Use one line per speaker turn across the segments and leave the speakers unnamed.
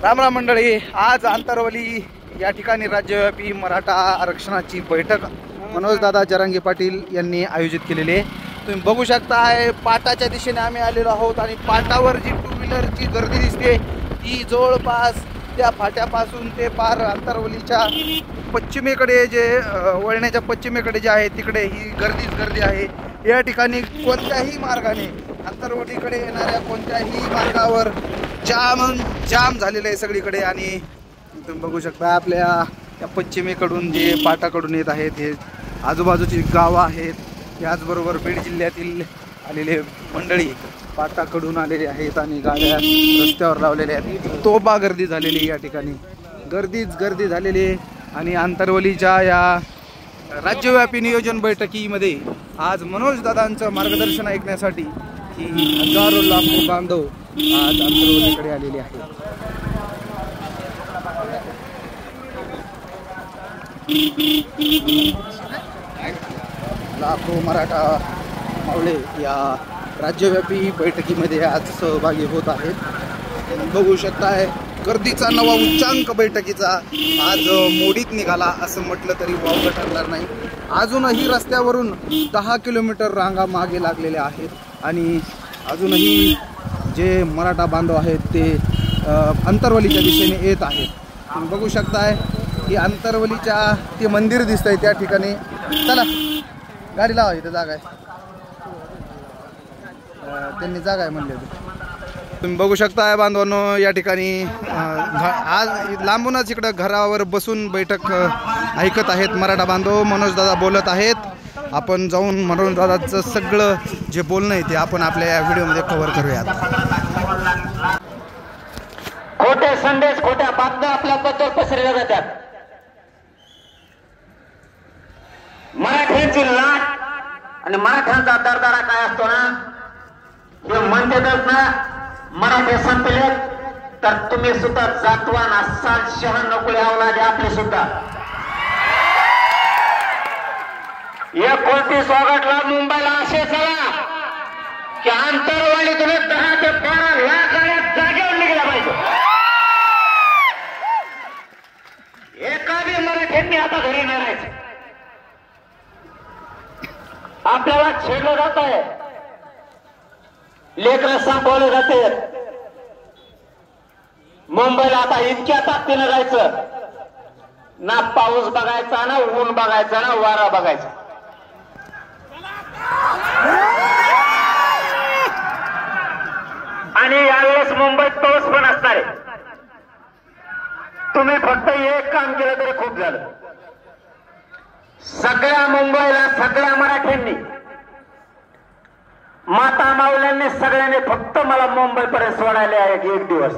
रामराम मंडळी, आज आंतरवली या ठिकाणी राज्यव्यापी मराठा आरक्षणाची बैठक मनोजदादा जरांगे पाटील यांनी आयोजित केलेली आहे. तुम्ही बघू शकताय पाटाच्या दिशेने आम्ही आलेलो आहोत आणि पाटावर जी टू व्हीलरची गर्दी दिसते ती जवळपास त्या फाट्यापासून ते पार आंतरवलीच्या पश्चिमेकडे जे वळण्याच्या पश्चिमेकडे जे आहे तिकडे ही गर्दी आहे. या ठिकाणी कोणत्याही मार्गाने आंतरवलीकडे येणाऱ्या कोणत्याही मार्गावर जाम झालेलं आहे सगळीकडे. आणि तुम्ही बघू शकता आपल्या या पश्चिमेकडून जे पाटाकडून येत आहेत हे आजूबाजूची गावं आहेत. याचबरोबर बीड जिल्ह्यातील आलेले मंडळी पाटाकडून आलेले आहेत आणि गाड्या रस्त्यावर लावलेल्या आहेत. तोबा गर्दी झालेली या ठिकाणी गर्दी झालेली आहे. आणि आंतरवलीच्या या राज्यव्यापी नियोजन बैठकीमध्ये आज मनोजदादांचं मार्गदर्शन ऐकण्यासाठी ही हजारो लाखो बांधव आज आंतरवलीकडे आलेले आहेत. लाखो मराठा मावळे या राज्यव्यापी बैठकीमध्ये आज सहभागी होत आहेत. बघू शकताय गर्दीचा नवा उच्चांक बैठकीचा आज मोडीत निघाला असं म्हटलं तरी वावगं ठरणार नाही. अजूनही रस्त्यावरून 10 किलोमीटर रांगा मागे लागलेल्या आहेत आणि अजूनही जे मराठा बांधव आहेत ते आंतरवलीच्या दिशेने येत आहेत. तुम्ही बघू शकताय की आंतरवलीच्या ते मंदिर दिसतंय त्या ठिकाणी. चला गाडी लावा, इथं जागा आहे, त्यांनी जागा आहे म्हणले. तुम्ही बघू शकता बांधवांनो या ठिकाणी आज लांबूनच इकडं घरावर बसून बैठक ऐकत आहेत मराठा बांधव. मनोजदादा बोलत आहेत. आपण जाऊन मनोजदादाचं सगळं जे बोलणं आहे ते आपण आपल्या या व्हिडिओमध्ये कव्हर करूयात.
खोटे संदेश खोट्या बातम्या आपल्याबद्दल पसरल्या जातात. मराठ्यांची लाट आणि मराठ्यांचा दरदरा काय असतो ना, हे म्हणतातच ना मराठे संपले तर तुम्ही सुद्धा जातवान असाल. शहर नकुळे अवलादे आपले सुद्धा 29 ऑगस्टला मुंबईला असे चला की आंतरवालीतून 10 ते 12 लाख गाड्या जागेवर निघल्या पाहिजे. एखादी मराठ्यांनी आता घरी नाही राहायचं. आपल्याला छेडलं जात आहे, लेकरं संपवले जाते. मुंबईला आता इतक्या ताकदीनं जायचं ना, पाऊस बघायचा ना, ऊन बघायचा ना, वारा बघायचा. आणि यावेळेस मुंबईत पाऊस पण असणार आहे. तुम्ही फक्त एक काम केलं तरी खूप झालं. सगळ्या मुंबईला सगळ्या मराठ्यांनी माता माऊल्यांनी सगळ्यांनी फक्त मला मुंबईपर्यंत सोडायला आहे एक दिवस.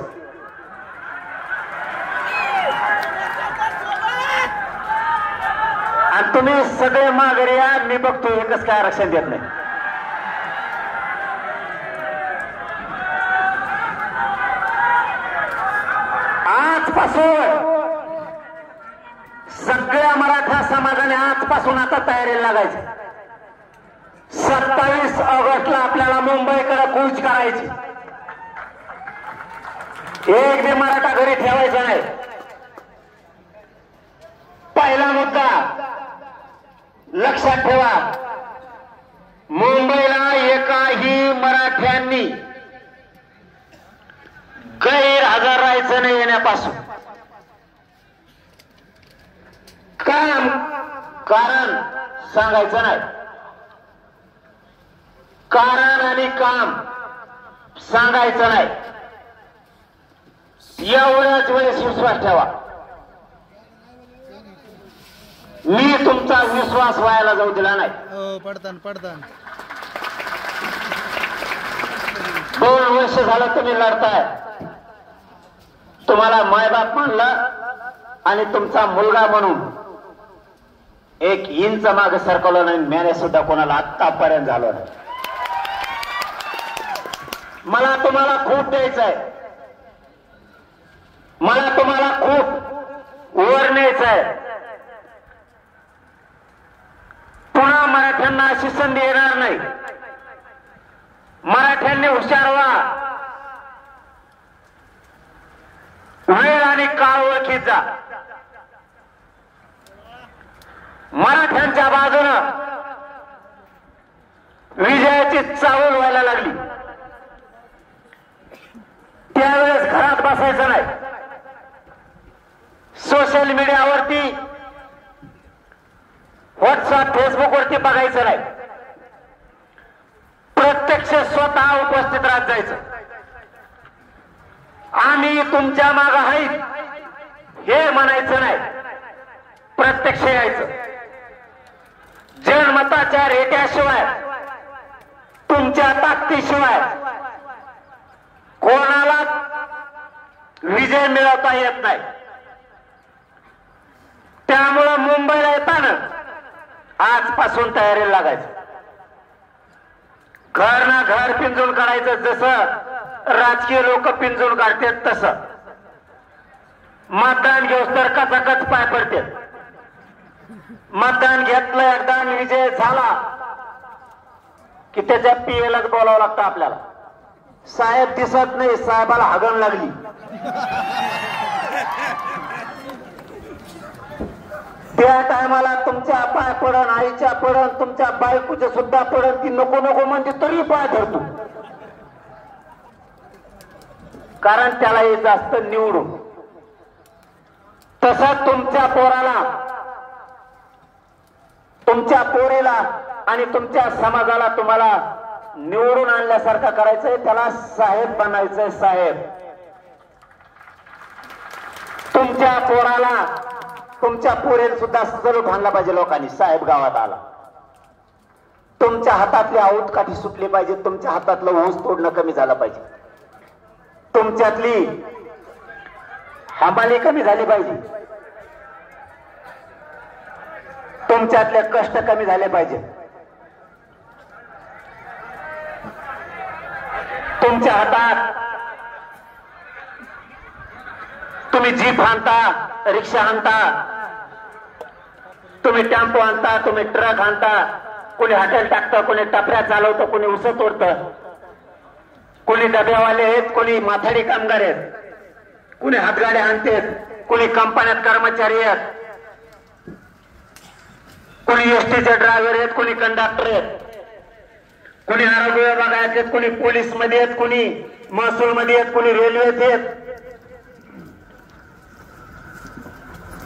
आणि तुम्ही सगळे माघारी या. मी बघतो एकच काय आरक्षण देत नाही. आजपासून सगळ्या मराठा समाजाने आजपासून आता तयारीला लागायची. 27 ऑगस्टला आपल्याला मुंबईकडे कूच करायची. एक बी मराठा घरी ठेवायचा नाही. पहिला मुद्दा लक्षात ठेवा, मुंबईला एकाही मराठ्यांनी गैरहजर राहायचं नाही येण्यापासून. कारण सांगायचं नाही. कारण आणि काम सांगायचं नाही. एवढ्याच वेळेस विश्वास ठेवा. मी तुमचा विश्वास व्हायला जाऊ दिला नाही.
पडतान
2 वर्ष झालं तुम्ही लढताय. तुम्हाला मायबाप म्हणलं आणि तुमचा मुलगा म्हणून 1 इंच मागे सरकवलं नाही. मॅने सुद्धा कोणाला आतापर्यंत झालं नाही. मला तुम्हाला खूप द्यायचं आहे. मला तुम्हाला खूप वर न्यायचं आहे. पुन्हा मराठ्यांना अशी संधी येणार नाही. मराठ्यांनी हुशार व्हा. वेळ आणि काळ ओळखीचा मराठ्यांच्या बाजूनं विजयाची चाहूल व्हायला लागली. त्यावेळेस घरात बसायचं नाही, सोशल मीडियावरती व्हॉट्सअप फेसबुकवरती बघायचं नाही, प्रत्यक्ष स्वतः उपस्थित राहत जायचं. आम्ही तुमच्या मागे आहेत हे म्हणायचं नाही, प्रत्यक्ष यायचं. जनमताच्या रेट्याशिवाय तुमच्या ताकदीशिवाय कोणाला विजय मिळवता येत नाही. त्यामुळं मुंबईला येताना आजपासून तयारीला लागायचं. घर ना घर पिंजून काढायचं, जसं राजकीय लोक पिंजून काढतात तसं. मतदान घेऊस तर कचाकच पाय पडते. मतदान घेतलं एकदा आणि विजय झाला की त्याच्या पीएलाच बोलावं लागतं आपल्याला. साहेब दिसत नाही, साहेबाला हागण लागली. त्या टायमाला तुमच्या पाय पडण, आईच्या पडण, तुमच्या बायकोच्या सुद्धा पडण. ती नको नको म्हणते तरी पाय धरतो, कारण त्याला हे जास्त निवडून. तसं तुमच्या पोराला, तुमच्या पोरीला आणि तुमच्या समाजाला तुम्हाला निवडून आणल्यासारखं करायचंय. त्याला साहेब बनायचंय. साहेब तुमच्या पोराला, तुमच्या पोरीला सुद्धा जरूर आणला पाहिजे लोकांनी. साहेब गावात आला, तुमच्या हातातली आऊत काठी सुटली पाहिजे, तुमच्या हातातलं ऊस तोडणं कमी झालं पाहिजे, तुमच्यातली हमाली कमी झाली पाहिजे, तुमच्यातले कष्ट कमी झाले पाहिजे. तुमच्या हातात तुम्ही जीप आणता, रिक्षा आणता, तुम्ही टेम्पो आणता, तुम्ही ट्रक आणता, कोणी हॉटेल टाकतं, कोणी टपऱ्या चालवतं, कोणी उस तोडतं, कोणी डब्यावाले आहेत, कोणी माथाडी कामगार आहेत, कोणी हातगाड्या आणतात, कोणी कंपन्यात कर्मचारी आहेत, कोणी एसटीचे ड्रायव्हर आहेत, कोणी कंडक्टर आहेत, कोणी आरोग्य विभागात आहेत, कोणी पोलीस मध्ये आहेत, कोणी महसूल मध्ये आहेत, कोणी रेल्वेत आहेत.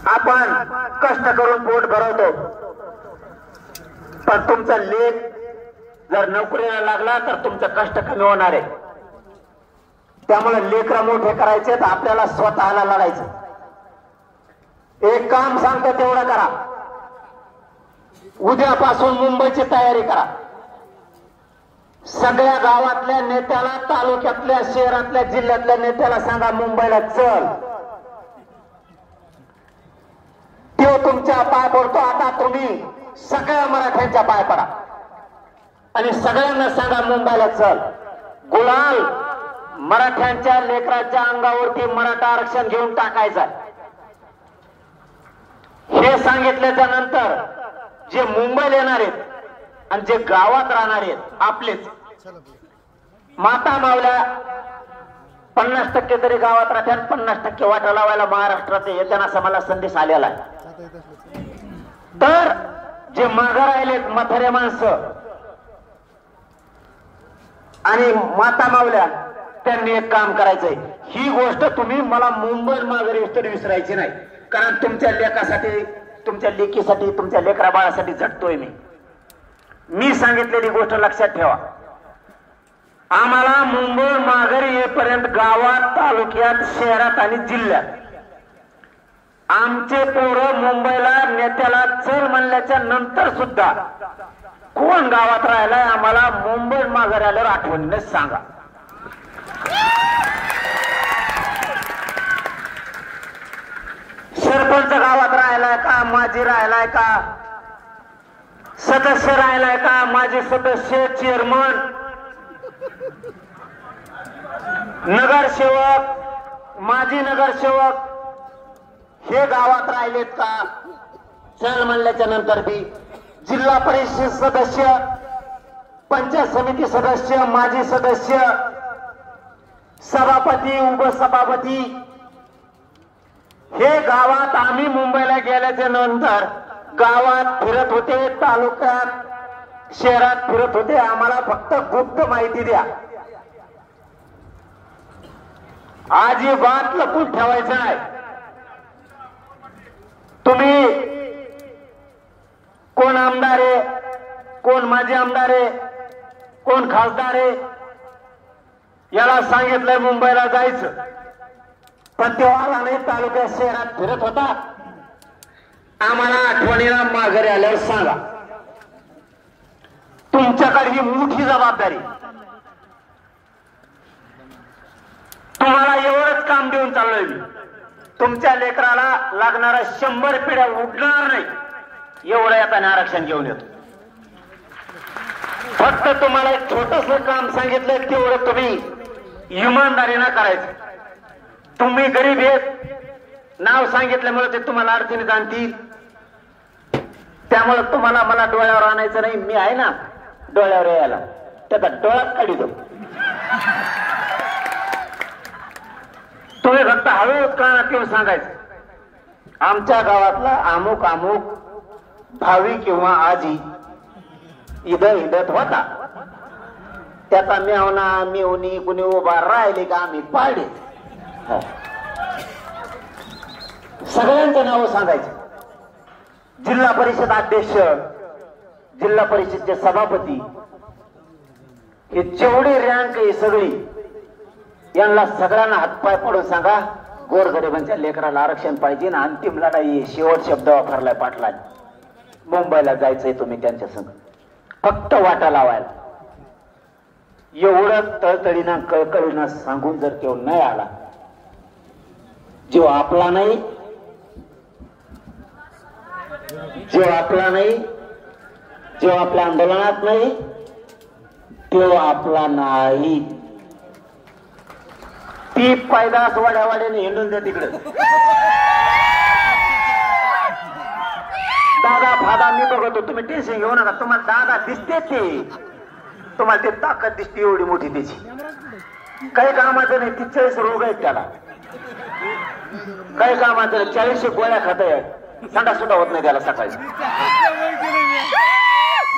आपण कष्ट करून पोट भरवतो, पण तुमचा लेख जर नोकरीला लागला तर तुमचं कष्ट कमी होणार आहे. त्यामुळे लेकरं मोठे करायचे तर आपल्याला स्वतःला लढायचं. एक काम सांगतो तेवढं करा. उद्यापासून मुंबईची तयारी करा. सगळ्या गावातल्या नेत्याला, तालुक्यातल्या, शहरातल्या, जिल्ह्यातल्या नेत्याला सांगा मुंबईला चल. तो तुमच्या पाय पडतो. आता तुम्ही सगळ्या मराठ्यांच्या पाय पडा आणि सगळ्यांना सांगा मुंबईला चल. गुलाल मराठ्यांच्या लेकराच्या अंगावरती मराठा आरक्षण घेऊन टाकायचं. हे सांगितल्याच्या नंतर जे मुंबईला येणार आहेत आणि जे गावात राहणार आहेत आपलेच माता मावल्या 50% तरी गावात राहतात, 50% वाटा लावायला महाराष्ट्रात येताना समाला संदेश आलेला आहे. तर जे मागे राहिलेत म्हातारे माणसं आणि माता मावल्या, त्यांनी एक काम करायचंय. ही गोष्ट तुम्ही मला मुंबई माघारी तरी विसरायची नाही, कारण तुमच्या लेकासाठी, तुमच्या लेकीसाठी, तुमच्या लेकरा बाळासाठी झटतोय मी सांगितलेली गोष्ट लक्षात ठेवा. आम्हाला मुंबई माघारी येईपर्यंत गावात, तालुक्यात, शहरात आणि जिल्ह्यात आमचे पोरं मुंबईला नेत्याला चल म्हणल्याच्या नंतर सुद्धा कोण गावात राहिलाय आम्हाला मुंबई माघारी आल्यावर आठवणीने सांगा. सरपंच गावात राहिलाय का, माजी राहिलाय का, सदस्य राहिलाय का, माजी सदस्य, चेअरमन, नगरसेवक, माजी नगरसेवक हे गावात राहिलेत का चल म्हणल्याच्या नंतर बी, जिल्हा परिषद सदस्य, पंचायत समिती सदस्य, माजी सदस्य, सभापती, उपसभापती, हे गावात आम्ही मुंबईला गेल्याच्या नंतर गावात फिरत होते, तालुक्यात शहरात फिरत होते. आम्हाला फक्त गुप्त माहिती द्या, अजिबात लपून ठेवायचं नाही. तुम्ही कोण आमदार आहे, कोण माजी आमदार आहे, कोण खासदार आहे, याला सांगितलंय मुंबईला जायचं, पण तेव्हा आला नाही. तालुक्यात शहरात फिरत होता. आम्हाला आठवणीला माघारी आल्यावर सांगा. तुमच्याकडे ही मोठी जबाबदारी. तुम्हाला एवढंच काम देऊन चाललोय मी. तुमच्या लेकराला लागणारा 100 पिढ्या उडणार नाही एवढं येताना आरक्षण घेऊन येतो. फक्त तुम्हाला एक छोटस काम सांगितलंय, तेवढं तुम्ही इमानदारीनं करायचं. तुम्ही गरीब आहेत, नाव सांगितल्यामुळे ते तुम्हाला अडचणीत आणतील. त्यामुळे तुम्हाला मला डोळ्यावर आणायचं नाही. मी आहे ना डोळ्यावर यायला, त्याचा डोळाच काढितो. तुम्ही फक्त हळूच कानात येऊन सांगायचं, आमच्या गावातला अमुक अमुक भावी किंवा आजी हिंडत होता, त्याचा मेवना मेवणी कुणी उभा राहिले का आम्ही पाडे. सगळ्यांचं नाव सांगायचं. जिल्हा परिषद अध्यक्ष, जिल्हा परिषदचे सभापती, हे जेवढी रँक आहे सगळी, यांना सगळ्यांना हातपाय पडून सांगा गोरगरिबांच्या लेकराला आरक्षण पाहिजे ना. अंतिम लढाई, शेवट शब्द वापरलाय पाटला. मुंबईला जायचंय तुम्ही त्यांच्या संग, फक्त वाटा लावायला. एवढं तळतळीनं कळकळीनं सांगून जर केव्हा नाही आला, जो आपला नाही, जो आपला नाही, जो आपल्या आंदोलनात नाही, तो आपला नाही. ती पैदास वाड्यावाड्याने हिंडून द्या तिकडे. दादा फादा मी बघतो, तुम्ही टेन्शन घेऊ नका. तुम्हाला दादा दिसते ते, तुम्हाला ते ताकद दिसते एवढी मोठी त्याची. काही कामाचं नाही. 43 रोग आहेत त्याला, काही कामाचं नाही. 40 गोळ्या खात आहे, संडा सुद्धा होत नाही त्याला सकाळी.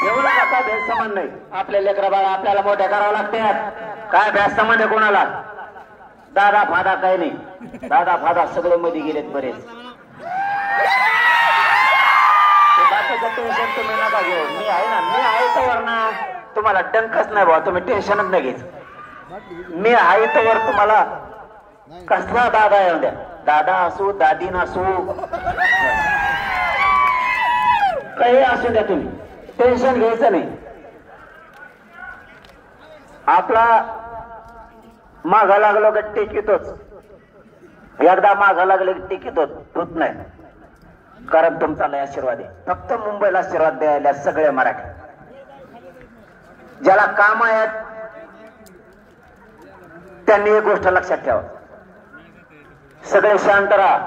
एवढं नका भेद समान नाही. आपल्या लेकरा बाळा आपल्याला मोठ्या करावं लागतात. काय भेद समान आहे कोणाला? दादा फादा काही नाही. दादा फादा सगळे मध्ये गेलेत बरेच. बाकीचं टेन्शन तुम्ही नका घेऊ. मी आहे ना, मी आहे तर ना. तुम्हाला डंकच नाही भाऊ, तुम्ही टेन्शनच नाही घ्यायचं. मी आहे तर तुम्हाला कसला दादा येऊ द्या, दादा असू दादी नसू काही असू द्या, तुम्ही टेन्शन घ्यायचं नाही. आपला मागा लागलो का टिकितोच, एकदा मागा लागले की टिकितोच, होत नाही. कारण तुमचा लय आशीर्वाद आहे. फक्त मुंबईला आशीर्वाद द्यायला सगळे मराठी. ज्याला काम आहेत त्यांनी एक गोष्ट लक्षात ठेवा, सगळे शांत राहा.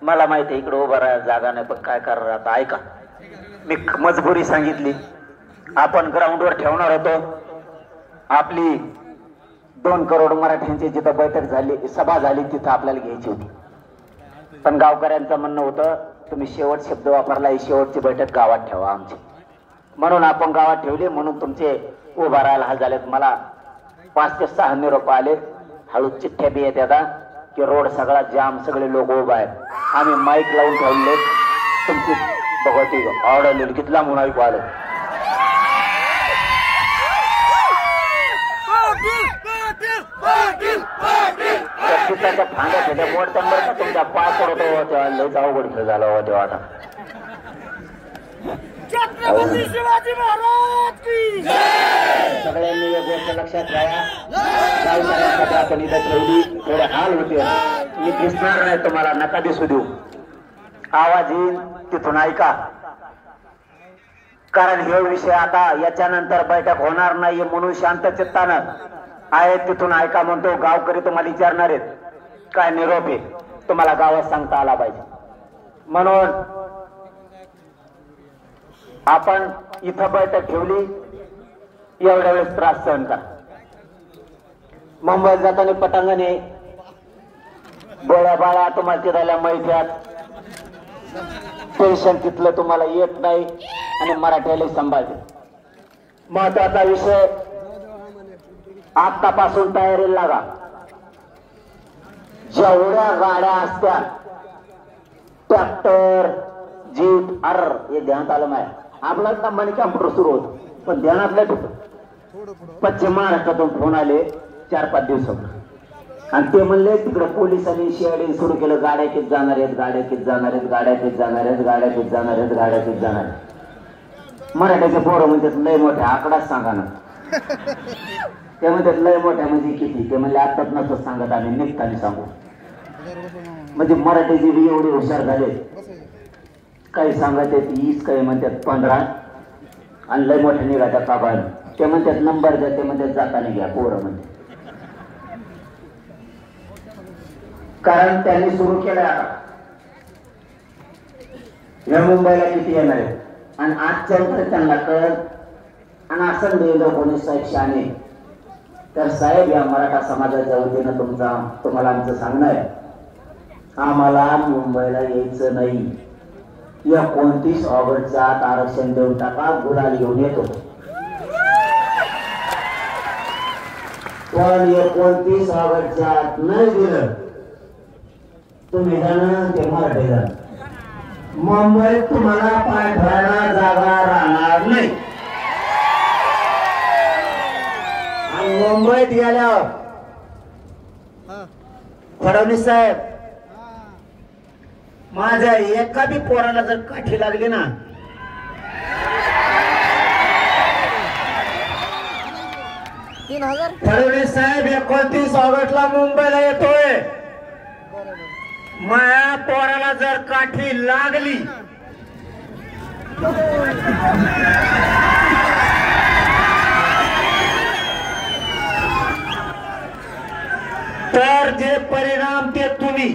मला माहिती आहे इकडे उभा राहायला जागा नाही, पण काय करा. आता ऐका, मी मजबुरी सांगितली. आपण ग्राउंडवर ठेवणार होतो. आपली 2 करोड मराठ्यांची जिथं बैठक झाली, सभा झाली, तिथं आपल्याला घ्यायची होती. पण गावकऱ्यांचं म्हणणं होतं तुम्ही शेवट शब्द वापरला, ही शेवटची बैठक गावात ठेवा आमची. म्हणून आपण गावात ठेवली. म्हणून तुमचे उभा राहायला हाल झालेत. मला 5 ते 6 निरोप आले. हळू चिठ्ठ्या बी येत आता की रोड सगळा जाम, सगळे लोक उभा आहेत. आम्ही माईक लावून ठेवले. तुमची भगवती ऑर्डर लिहिली, कितला म्हणून ऐकू आलं. त्याच्या फांद्या फेट्या मोड त्यांवर का तुमच्या पाय पडत तेव्हा लयच अवघड खेळ झाला हो तेव्हा. आता सगळ्यांनी एक गोष्ट लक्षात घ्या, गावकऱ्यांसाठी आपण इथं ठेवली. थोडे हाल होते, मी दिसणार नाही तुम्हाला, नका दिसू देऊ. आवाज येईल तिथून ऐका. कारण हे विषय आता याच्यानंतर बैठक होणार नाही म्हणून शांत चित्तानं आहे तिथून ऐका म्हणतो. गावकरी तुम्हाला विचारणार आहेत काय निरोप आहे, तुम्हाला गावात सांगता आला पाहिजे. म्हणून आपण इथं बैठक ठेवली. एवढ्या वेळेस त्रास सहन करा. मुंबईत जाताना पटांगणे गोळ्या बाळा तुम्हाला तिथल्या मैत्यात टेन्शन तिथलं तुम्हाला येत नाही आणि मराठ्याला सांभाळते. महत्वाचा विषय, आतापासून तयारीला लागा. जेवढ्या गाड्या असत्या ट्रॅक्टर जीप हे ध्यानात आलं नाही. आपला कंपनी कॅम्प्युटर सुरू होत पण ध्यानात नाही होतं. पश्चिम महाराष्ट्रातून फोन आले 4-5 दिवसापूर्वी आणि ते म्हणले तिकडे पोलिसांनी सीआयडी सुरू केलं. गाड्या किती जाणार आहेत, गाड्या किती जाणार आहेत, गाड्या किती जाणार आहेत, गाड्या किती जाणार आहेत, गाड्या किती जाणार आहेत. मराठ्याचे पोरं म्हणतात लय मोठ्या आकडाच सांगा ना. ते म्हणतात लय मोठ्या म्हणजे किती. ते म्हणले आताच नसतं सांगत, आम्ही निघताना सांगू. म्हणजे मराठीचे बी एवढे हुशार झाले. काही सांगत आहेत 20, काही म्हणतात 15 आणि लय मोठ्या निघाच्या काबाळ. ते म्हणतात नंबर द्या, ते म्हणतात जाताना घ्या पोरं म्हणते. कारण त्यांनी सुरू केलं आता या मुंबईला किती येणार आहे आणि आजच्या त्यांना कळत आणि असं लिहिलं कोणी साहेब शाने. तर साहेब या मराठा समाजाच्या वतीनं तुम्हाला आमचं सांगणं आहे, आम्हाला मुंबईला यायचं नाही. या 29 ऑगस्टच्या आत आरक्षण देऊन टाका, गुलाल घेऊन येतो. पण 29 ऑगस्टच्या आत नाही दिलं तुम्ही जाणं ते मराठी जाणं. मुंबईत तुम्हाला पाठवायला जागा राहणार नाही. आणि मुंबईत गेल्यावर फडणवीस साहेब माझ्या एका बी पोराला जर काठी लागली ना फडणवीस साहेब 29 ऑगस्टला मुंबईला येतोय. माया पोराला जर काठी लागली तर जे परिणाम ते तुम्ही